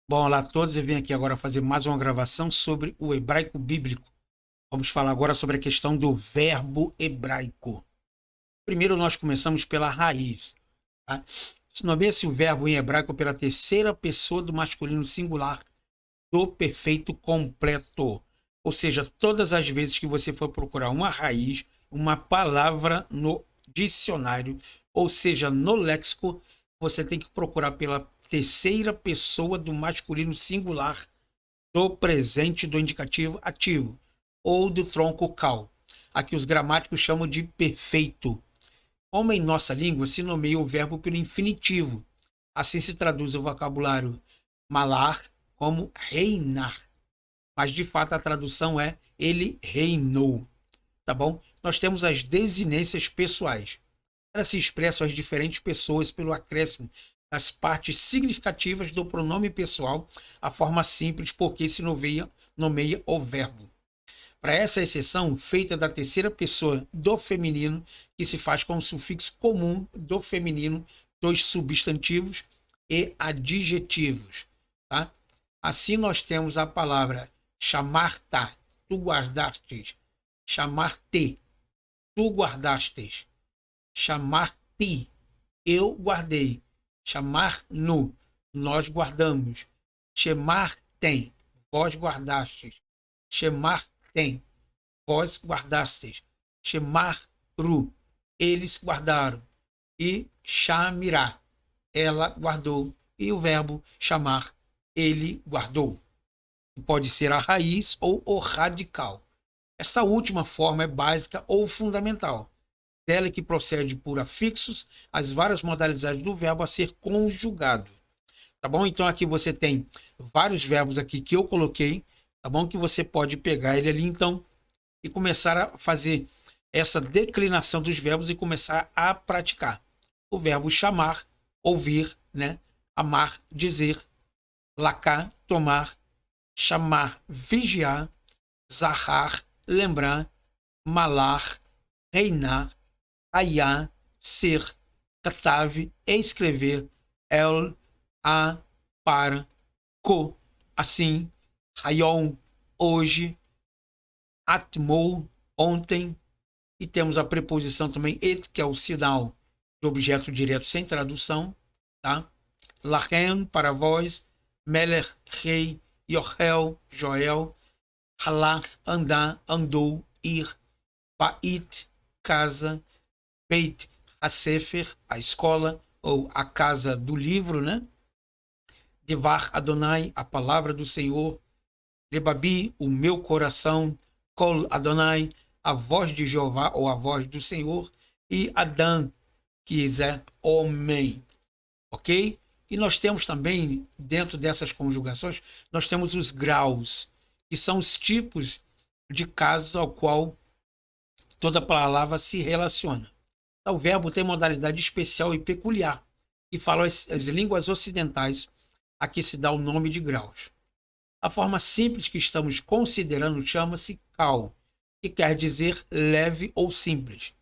Bom, olá a todos, eu vim aqui agora fazer mais uma gravação sobre o hebraico bíblico. Vamos falar agora sobre a questão do verbo hebraico. Primeiro nós começamos pela raiz. Tá? Nomeia-se o verbo em hebraico pela terceira pessoa do masculino singular do perfeito completo. Ou seja, todas as vezes que você for procurar uma raiz, uma palavra no dicionário, ou seja, no léxico, você tem que procurar pela terceira pessoa do masculino singular do presente do indicativo ativo ou do tronco cal. Aqui os gramáticos chamam de perfeito. Como em nossa língua se nomeia o verbo pelo infinitivo. Assim se traduz o vocabulário malar como reinar. Mas de fato a tradução é ele reinou. Tá bom? Nós temos as desinências pessoais. Elas se expressam as diferentes pessoas pelo acréscimo das partes significativas do pronome pessoal, a forma simples porque se nomeia o verbo. Para essa exceção, feita da terceira pessoa do feminino, que se faz com o sufixo comum do feminino dos substantivos e adjetivos. Tá? Assim, nós temos a palavra chamar-ta, tu guardastes, chamar-te, tu guardastes, chamar-te, eu guardei, chamar-no, nós guardamos, chamar-tem, vós guardastes, chamar-tem, vós guardastes, chamar-ru, eles guardaram, e chamirá, ela guardou, e o verbo chamar, ele guardou. Pode ser a raiz ou o radical. Essa última forma é básica ou fundamental. Dela que procede por afixos as várias modalidades do verbo a ser conjugado. Tá bom? Então aqui você tem vários verbos aqui que eu coloquei, tá bom? Que você pode pegar ele ali então e começar a fazer essa declinação dos verbos e começar a praticar. O verbo chamar, ouvir, né? Amar, dizer, lacar, tomar, chamar, vigiar, zahar, lembrar, malar, reinar, ayá, ser, katav, escrever, el, a, para, co, assim, hayom, hoje, atmou, ontem, e temos a preposição também et, que é o sinal do objeto direto sem tradução, tá? Lachem, para vós, melech, rei, yochel, joel, halach, andar, andou, ir, bait, casa, Beit HaSefer, a escola, ou a casa do livro, né? Devar Adonai, a palavra do Senhor. Lebabi, o meu coração. Kol Adonai, a voz de Jeová, ou a voz do Senhor. E Adão, que é homem. Ok? E nós temos também, dentro dessas conjugações, nós temos os graus, que são os tipos de casos ao qual toda palavra se relaciona. O verbo tem modalidade especial e peculiar, que falam as línguas ocidentais, a que se dá o nome de graus. A forma simples que estamos considerando chama-se cal, que quer dizer leve ou simples.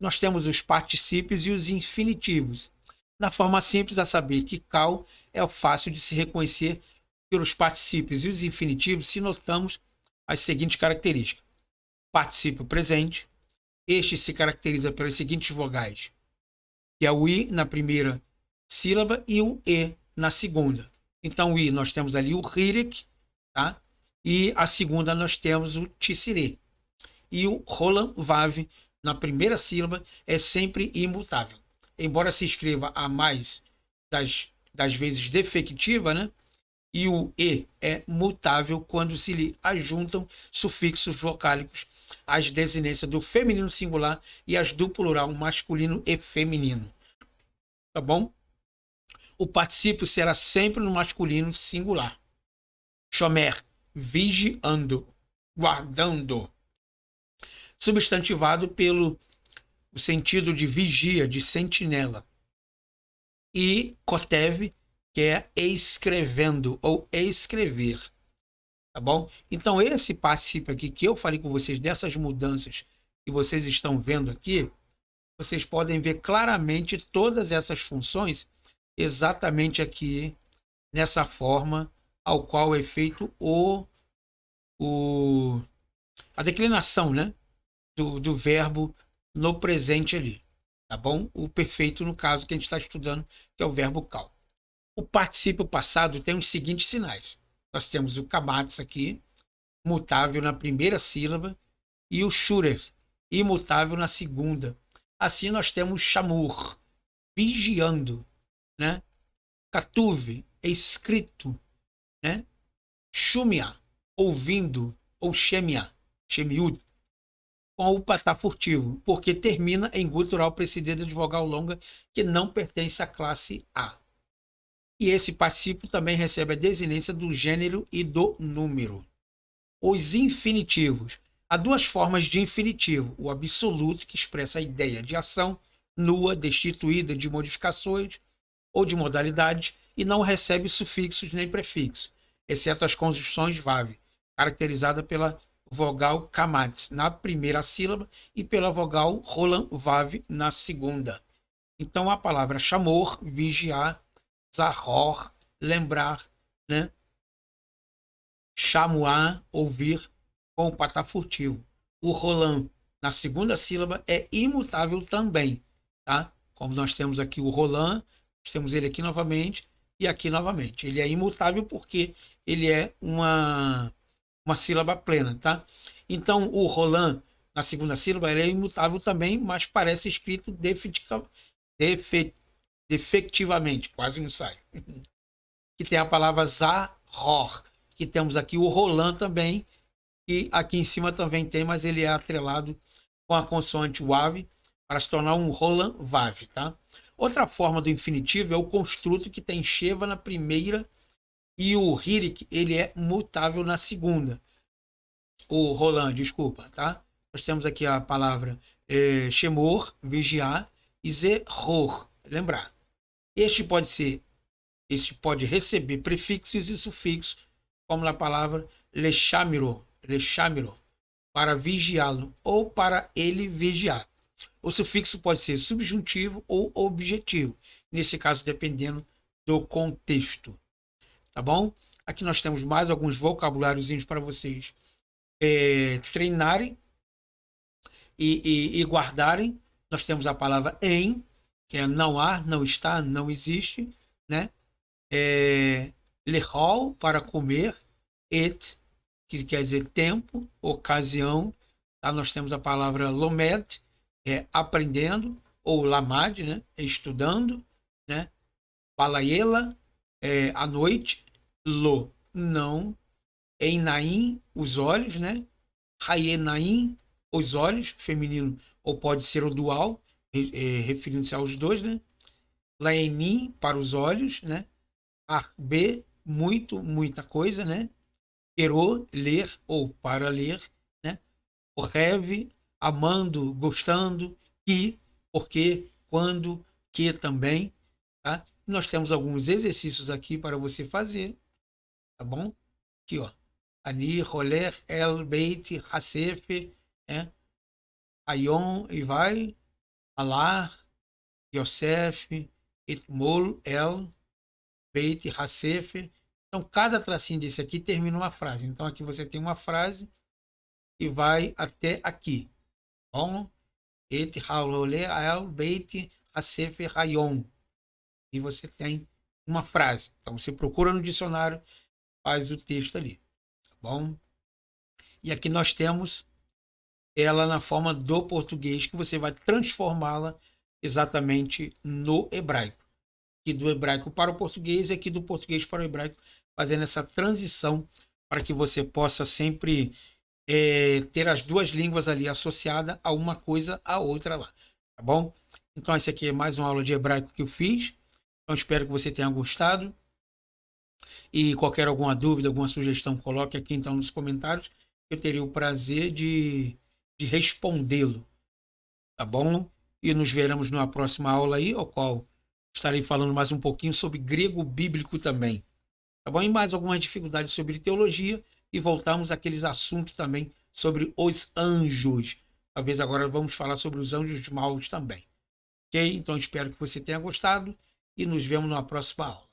Nós temos os particípios e os infinitivos. Na forma simples, a saber que cal é fácil de se reconhecer pelos particípios e os infinitivos se notamos as seguintes características. Particípio presente. Este se caracteriza pelas seguintes vogais, que é o i na primeira sílaba e o e na segunda. Então, o i nós temos ali o rirek, tá? E a segunda nós temos o tissire. E o rolam vav na primeira sílaba é sempre imutável. Embora se escreva a mais das vezes defectiva, né? E o e é mutável quando se lhe ajuntam sufixos vocálicos às desinências do feminino singular e as do plural masculino e feminino. Tá bom? O particípio será sempre no masculino singular. Shomer, vigiando, guardando. Substantivado pelo sentido de vigia, de sentinela. E kotev, que é escrevendo ou escrever. Tá bom? Então, esse particípio aqui que eu falei com vocês, dessas mudanças que vocês estão vendo aqui, vocês podem ver claramente todas essas funções exatamente aqui nessa forma ao qual é feito a declinação, né, do verbo no presente ali, tá bom? O perfeito, no caso, que a gente está estudando, que é o verbo cal. O particípio passado tem os seguintes sinais. Nós temos o kamatz aqui, mutável na primeira sílaba, e o shurer, imutável na segunda. Assim nós temos shamur, vigiando, né? Katuv, escrito, né? Shumia, ouvindo, ou shemia, shemiut, com o patá furtivo, porque termina em gutural precedida de vogal longa que não pertence à classe A. E esse particípio também recebe a desinência do gênero e do número. Os infinitivos. Há duas formas de infinitivo: o absoluto, que expressa a ideia de ação nua, destituída de modificações ou de modalidades, e não recebe sufixos nem prefixos, exceto as conjunções VAV, caracterizada pela vogal kamatz na primeira sílaba e pela vogal roland VAV na segunda. Então a palavra chamor, vigiar, zahor, lembrar, né? Chamuar, ouvir, com o patá furtivo. O roland na segunda sílaba é imutável também, tá? Como nós temos aqui o roland, nós temos ele aqui novamente e aqui novamente. Ele é imutável porque ele é uma sílaba plena, tá? Então o roland na segunda sílaba ele é imutável também, mas parece escrito defectivamente, quase não sai. Que tem a palavra zahor, que temos aqui o roland também, e aqui em cima também tem, mas ele é atrelado com a consoante WAV para se tornar um roland VAV, tá? Outra forma do infinitivo é o construto que tem sheva na primeira e o hirik, ele é mutável na segunda. O roland, desculpa, tá? Nós temos aqui a palavra shemor, vigiar, e zeror, lembrar. Este pode receber prefixos e sufixos, como na palavra lechamiro, para vigiá-lo ou para ele vigiar. O sufixo pode ser subjuntivo ou objetivo, nesse caso dependendo do contexto. Tá bom? Aqui nós temos mais alguns vocabuláriozinhos para vocês treinarem e guardarem. Nós temos a palavra em, que é não há, não está, não existe, né? Lehol, para comer, et, que quer dizer tempo, ocasião. Tá? Nós temos a palavra lomed, aprendendo, ou lamad, né? Estudando, né? Balayela, à noite, lo, não, einaim, os olhos, né? Hayenaim, os olhos, feminino, ou pode ser o dual, referindo-se aos dois, né? Laenim, para os olhos, né? Arbe, muito, muita coisa, né? Quero, ler ou para ler, né? O reve, amando, gostando, que, porque, quando, que também, tá? Nós temos alguns exercícios aqui para você fazer, tá bom? Aqui, ó. Ani, roler, el, beit, hasef, né? Ayon, e vai, alar, Yosef, etmol, el, beit, hasef. Então, cada tracinho desse aqui termina uma frase. Então, aqui você tem uma frase e vai até aqui. Bom? Et halole el beit hasef rayon. E você tem uma frase. Então, você procura no dicionário, faz o texto ali. Tá bom? E aqui nós temos ela na forma do português, que você vai transformá-la exatamente no hebraico. Aqui do hebraico para o português e aqui do português para o hebraico, fazendo essa transição para que você possa sempre ter as duas línguas ali associadas a uma coisa a outra lá, tá bom? Então essa aqui é mais uma aula de hebraico que eu fiz, então espero que você tenha gostado, e qualquer alguma dúvida, alguma sugestão, coloque aqui então nos comentários, eu teria o prazer de respondê-lo, tá bom? E nos veremos numa próxima aula aí, ao qual estarei falando mais um pouquinho sobre grego bíblico também, tá bom? E mais algumas dificuldades sobre teologia, e voltamos àqueles assuntos também sobre os anjos. Talvez agora vamos falar sobre os anjos maus também. Ok? Então espero que você tenha gostado e nos vemos na próxima aula.